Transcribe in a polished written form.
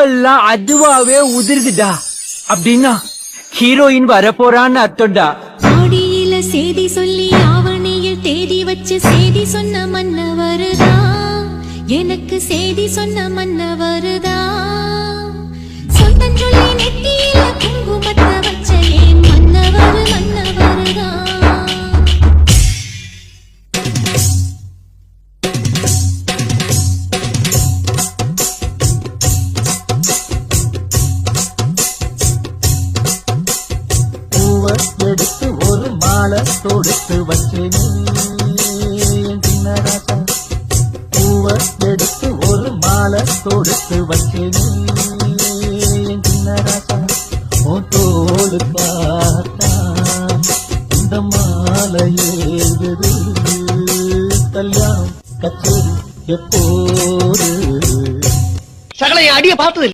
பூவெல்லாம் அதுவாவே உதிர்குதா அப்படின்னா ஹீரோயின் வரப்போறான்னு அர்த்தம்டா. ஆடியில செய்தி சொல்லி ஆவணியில் தேதி வச்சு செய்தி சொன்ன மன்னவருதா, எனக்கு செய்தி சொன்ன மன்னவருதா. சொந்தம் சொல்லி நெத்தியில குங்குமத்தை வச்ச ஏன் மன்னவரு மன்னவருதா. எடுத்து ஒரு மாலை தொடுத்து வச்சேனே ராசா, பூவை எடுத்து ஒரு மாலை தொடுத்து வச்சேனே ராசா. தோடு பார்த்தா இந்த மாலை ஏகுது, கல்யாணம் கச்சேரி எப்போது? சகல என் அடிய பார்த்தது